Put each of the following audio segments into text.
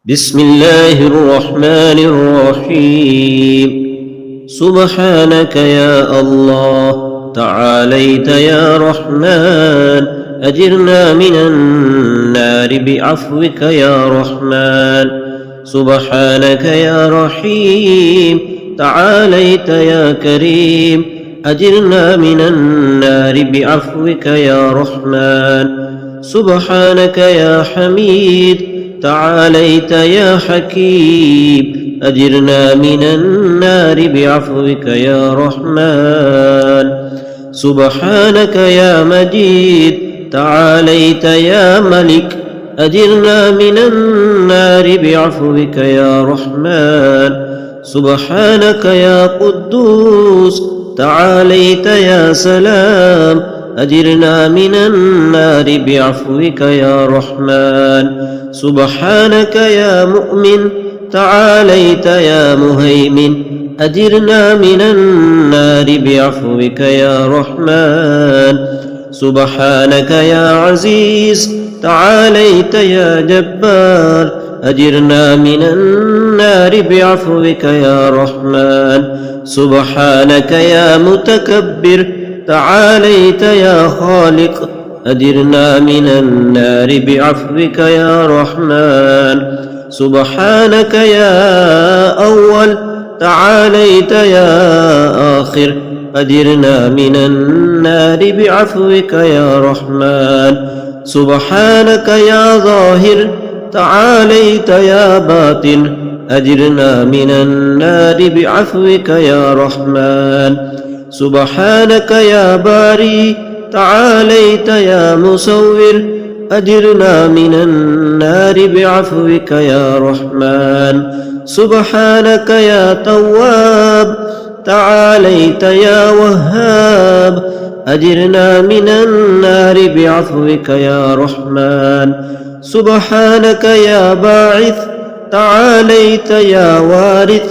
بسم الله الرحمن الرحيم. سبحانك يا الله، تعاليت يا رحمن، أجرنا من النار بعفوك يا رحمن. سبحانك يا رحيم، تعاليت يا كريم، أجرنا من النار بعفوك يا رحمن. سبحانك يا حميد، تعاليت يا حكيم، أجرنا من النار بعفوك يا رحمن. سبحانك يا مجيد، تعاليت يا ملك، أجرنا من النار بعفوك يا رحمن. سبحانك يا قدوس، تعاليت يا سلام، أجرنا من النار بعفوك يا رحمن. سبحانك يا مؤمن، تعاليت يا مهيمن، أجرنا من النار بعفوك يا رحمن. سبحانك يا عزيز، تعاليت يا جبار، أجرنا من النار بعفوك يا رحمن. سبحانك يا متكبر، تعاليت يا خالق، أجرنا من النار بعفوك يا رحمن. سبحانك يا أول، تعاليت يا آخر، أجرنا من النار بعفوك يا رحمن. سبحانك يا ظاهر، تعاليت يا باطن، أجرنا من النار بعفوك يا رحمن. سبحانك يا باري، تعاليت يا مصور، أجرنا من النار بعفوك يا رحمن. سبحانك يا تواب، تعاليت يا وهاب، أجرنا من النار بعفوك يا رحمن. سبحانك يا باعث، تعاليت يا وارث،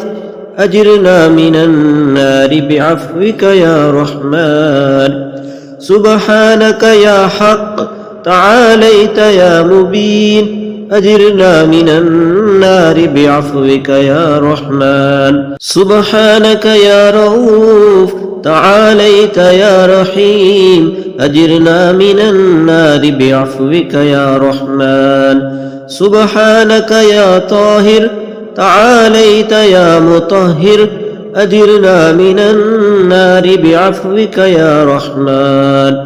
أجرنا من النار بعفوك يا رحمن. سبحانك يا حق، تعاليت يا مبين، أجرنا من النار بعفوك يا رحمن. سبحانك يا رؤوف، تعاليت يا رحيم، أجرنا من النار بعفوك يا رحمن. سبحانك يا طاهر، تعاليت يا مطهر، أجرنا من النار بعفوك يا رحمن.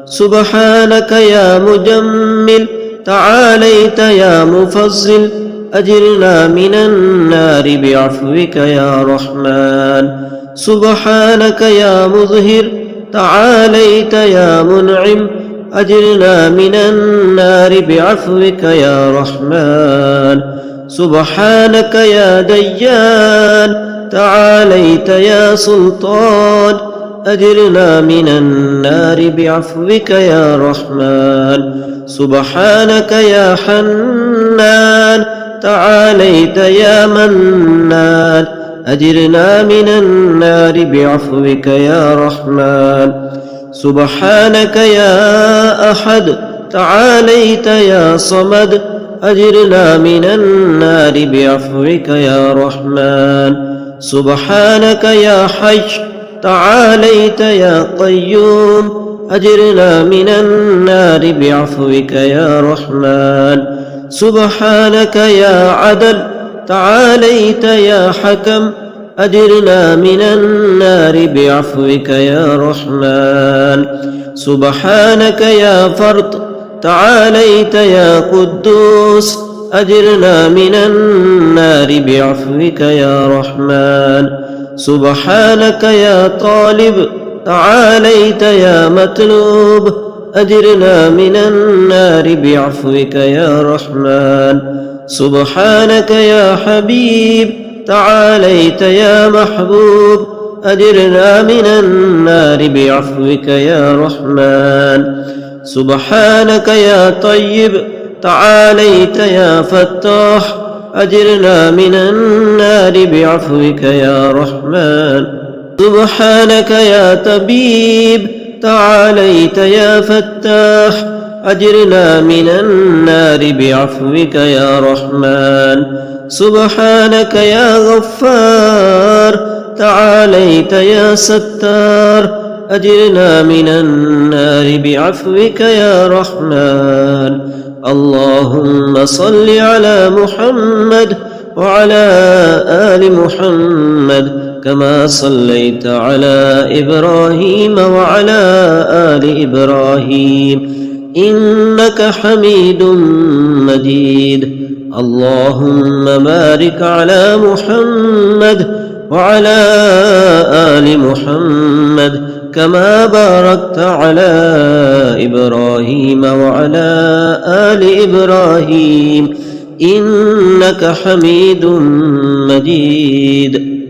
سبحانك يا مجمل، تعاليت يا مفضل، أجرنا من النار بعفوك يا رحمن. سبحانك يا مظهر، تعاليت يا منعم، أجرنا من النار بعفوك يا رحمن. سبحانك يا ديان، تعاليت يا سلطان، أجرنا من النار بعفوك يا رحمن. سبحانك يا حنان، تعاليت يا منان، أجرنا من النار بعفوك يا رحمن. سبحانك يا أحد، تعاليت يا صمد، أجرنا من النار بعفوك يا رحمن. سبحانك يا حي، تعاليت يا قيوم، أجرنا من النار بعفوك يا رحمن. سبحانك يا عدل، تعاليت يا حكم، أجرنا من النار بعفوك يا رحمن. سبحانك يا فرد، تعاليت يا قدوس، أجرنا من النار بعفوك يا رحمن. سبحانك يا طالب، تعاليت يا مطلوب، أجرنا من النار بعفوك يا رحمن. سبحانك يا حبيب، تعاليت يا محبوب، أجرنا من النار بعفوك يا رحمن. سبحانك يا طيب، تعاليت يا فتاح، أجرنا من النار بعفوك يا رحمن. سبحانك يا طبيب، تعاليت يا فتاح، أجرنا من النار بعفوك يا رحمن سبحانك يا غفار تعاليت يا ستار أجرنا من النار بعفوك يا رحمن اللهم صل على محمد وعلى آل محمد كما صليت على إبراهيم وعلى آل إبراهيم إنك حميد مجيد اللهم بارك على محمد وعلى آل محمد كما باركت على إبراهيم وعلى آل إبراهيم إنك حميد مجيد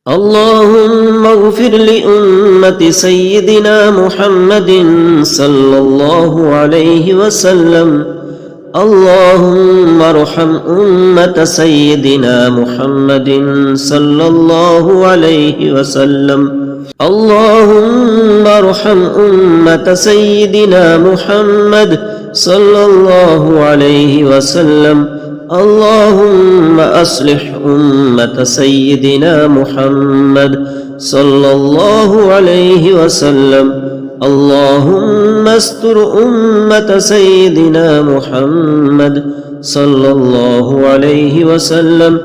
اللهم اغفر لأمة سيدنا محمد صلى الله عليه وسلم اللهم ارحم أمة سيدنا محمد صلى الله عليه وسلم اللهم ارحم أمة سيدنا محمد صلى الله عليه وسلم اللهم أصلح أمة سيدنا محمد صلى الله عليه وسلم اللهم استر أمة سيدنا محمد صلى الله عليه وسلم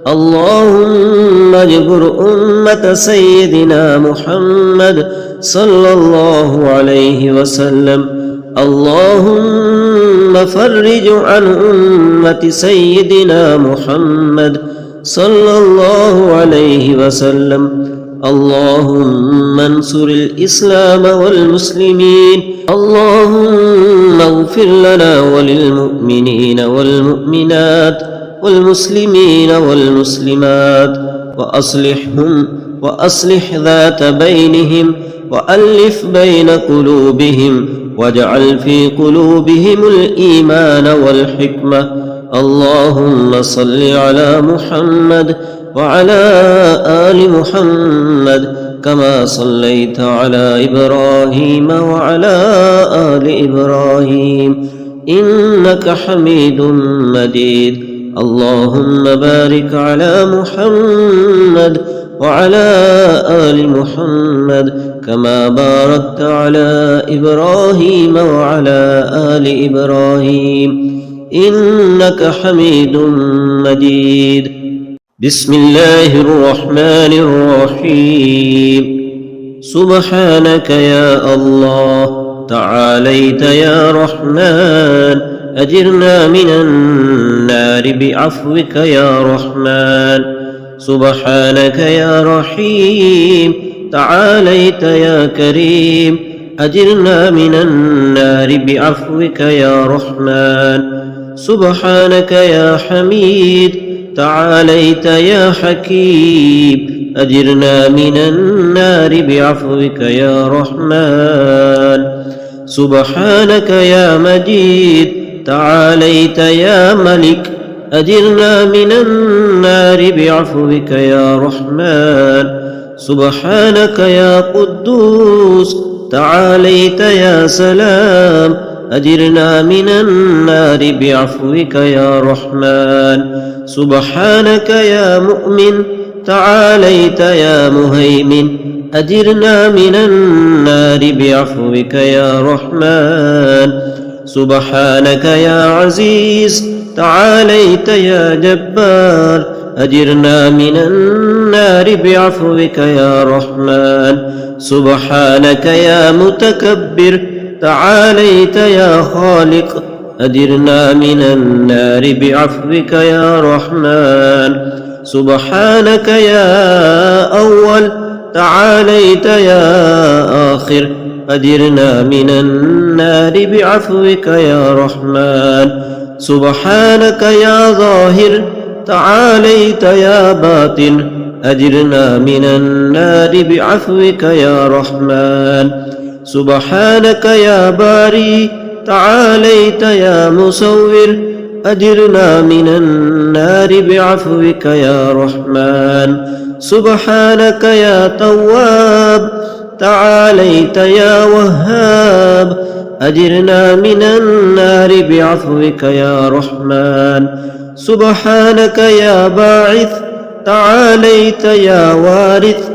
اللهم اجبر أمة سيدنا محمد صلى الله عليه وسلم اللهم فرج عن أمة سيدنا محمد صلى الله عليه وسلم اللهم انصر الإسلام والمسلمين اللهم اغفر لنا وللمؤمنين والمؤمنات والمسلمين والمسلمات وأصلحهم وأصلح ذات بينهم وألف بين قلوبهم واجعل في قلوبهم الإيمان والحكمة اللهم صل على محمد وعلى آل محمد كما صليت على إبراهيم وعلى آل إبراهيم إنك حميد مجيد اللهم بارك على محمد وعلى آل محمد كما باركت على إبراهيم وعلى آل إبراهيم إنك حميد مجيد بسم الله الرحمن الرحيم سبحانك يا الله تعاليت يا رحمن أجرنا من النار بعفوك يا رحمن سبحانك يا رحيم تعاليت يا كريم أجرنا من النار بعفوك يا رحمن سبحانك يا حميد تعاليت يا حكيم أجرنا من النار بعفوك يا رحمن سبحانك يا مجيد تعاليت يا ملك أجرنا من النار بعفوك يا رحمن سبحانك يا قدوس تعاليت يا سلام أجرنا من النار بعفوك يا رحمن سبحانك يا مؤمن تعاليت يا مهيمن أجرنا من النار بعفوك يا رحمن سبحانك يا عزيز تعاليت يا جبار أجرنا من النار بعفوك يا رحمن سبحانك يا متكبر تعاليت يا خالق أجرنا من النار بعفوك يا رحمن سبحانك يا أول تعاليت يا آخر أجرنا من النار بعفوك يا رحمن سبحانك يا ظاهر تعاليت يا باطن أجرنا من النار بعفوك يا رحمن سبحانك يا باري تعاليت يا مصور أجرنا من النار بعفوك يا رحمن سبحانك يا تواب تعاليت يا وهاب أجرنا من النار بعفوك يا رحمن سبحانك يا باعث تعاليت يا وارث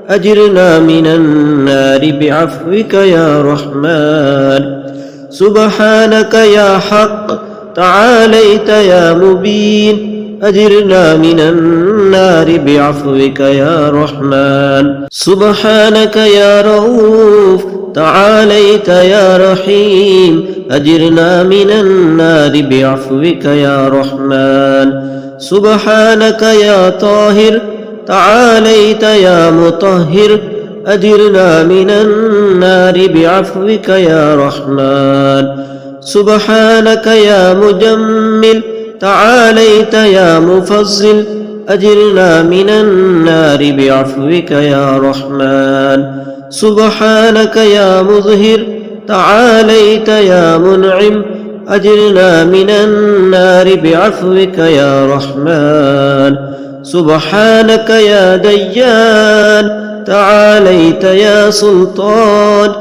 أجرنا من النار بعفوك يا رحمن سبحانك يا حق تعاليت يا مبين أجرنا من النار بعفوك يا رحمن سبحانك يا رؤوف تعاليت يا رحيم أجرنا من النار بعفوك يا رحمن سبحانك يا طاهر تعاليت يا مطهر أجرنا من النار بعفوك يا رحمن سبحانك يا مجمل تعاليت يا مفضل أجرنا من النار بعفوك يا رحمن سبحانك يا مظهر تعاليت يا منعم أجرنا من النار بعفوك يا رحمن سبحانك يا ديان تعاليت يا سلطان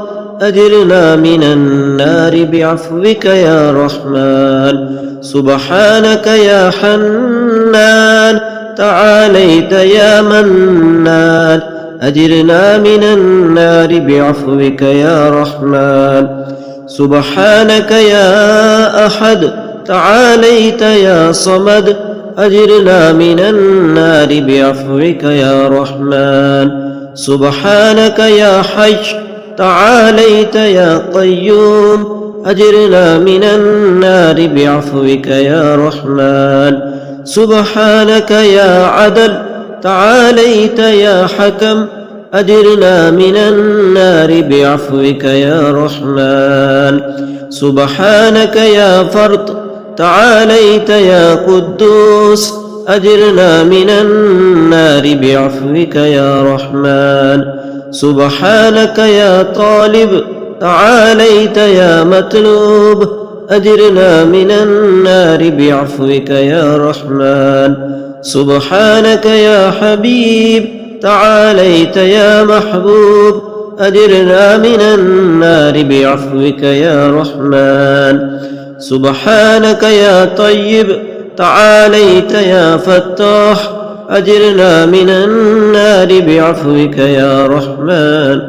أجرنا من النار بعفوك يا رحمن سبحانك يا حنان تعاليت يا منان أجرنا من النار بعفوك يا رحمن سبحانك يا أحد تعاليت يا صمد أجرنا من النار بعفوك يا رحمن سبحانك يا حي تعاليت يا قيوم أجرنا من النار بعفوك يا رحمن سبحانك يا عدل تعاليت يا حكم أجرنا من النار بعفوك يا رحمن سبحانك يا فرد تعاليت يا قدوس أجرنا من النار بعفوك يا رحمن سبحانك يا طالب تعاليت يا مطلوب أجرنا من النار بعفوك يا رحمن سبحانك يا حبيب تعاليت يا محبوب أجرنا من النار بعفوك يا رحمن سبحانك يا طيب تعاليت يا فتاح أجرنا من النار بعفوك يا رحمن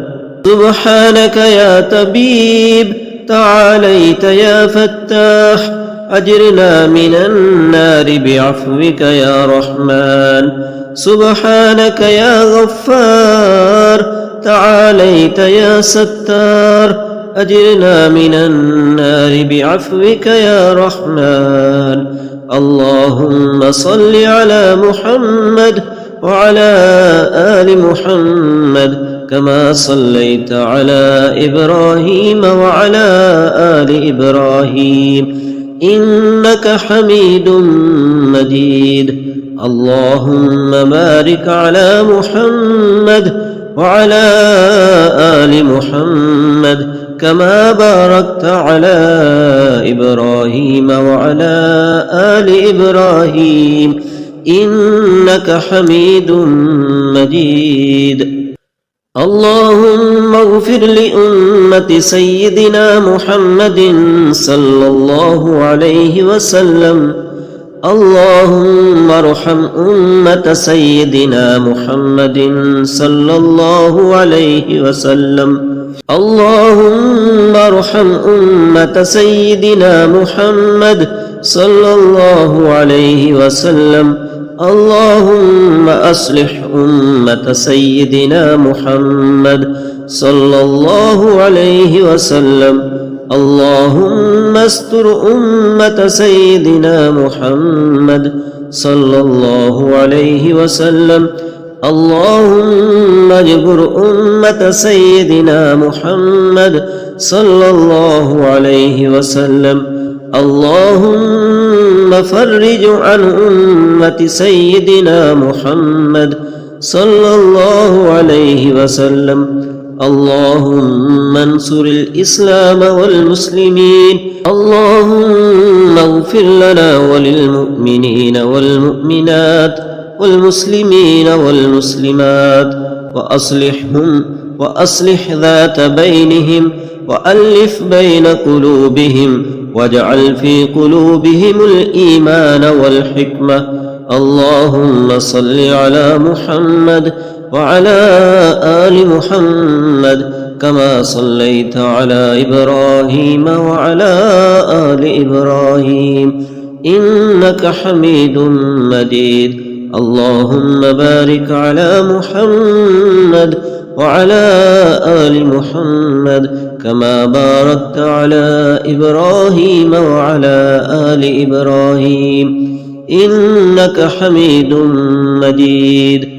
سبحانك يا طبيب تعاليت يا فتاح أجرنا من النار بعفوك يا رحمن سبحانك يا غفار تعاليت يا ستار أجرنا من النار بعفوك يا رحمن اللهم صل على محمد وعلى آل محمد كما صليت على إبراهيم وعلى آل إبراهيم إنك حميد مجيد اللهم بارك على محمد وعلى آل محمد كما باركت على إبراهيم وعلى آل إبراهيم إنك حميد مجيد اللهم اغفر لأمة سيدنا محمد صلى الله عليه وسلم اللهم ارحم أمة سيدنا محمد صلى الله عليه وسلم اللهم ارحم أمة سيدنا محمد صلى الله عليه وسلم اللهم أصلح أمة سيدنا محمد صلى الله عليه وسلم اللهم استر أمة سيدنا محمد صلى الله عليه وسلم اللهم اجبر أمة سيدنا محمد صلى الله عليه وسلم اللهم فرج عن أمة سيدنا محمد صلى الله عليه وسلم اللهم انصر الإسلام والمسلمين اللهم اغفر لنا وللمؤمنين والمؤمنات والمسلمين والمسلمات وأصلح ذات بينهم وألف بين قلوبهم واجعل في قلوبهم الإيمان والحكمة. اللهم صل على محمد وعلى آل محمد كما صليت على إبراهيم وعلى آل إبراهيم إنك حميد مجيد. اللهم بارك على محمد وعلى آل محمد كما باركت على إبراهيم وعلى آل إبراهيم إنك حميد مجيد.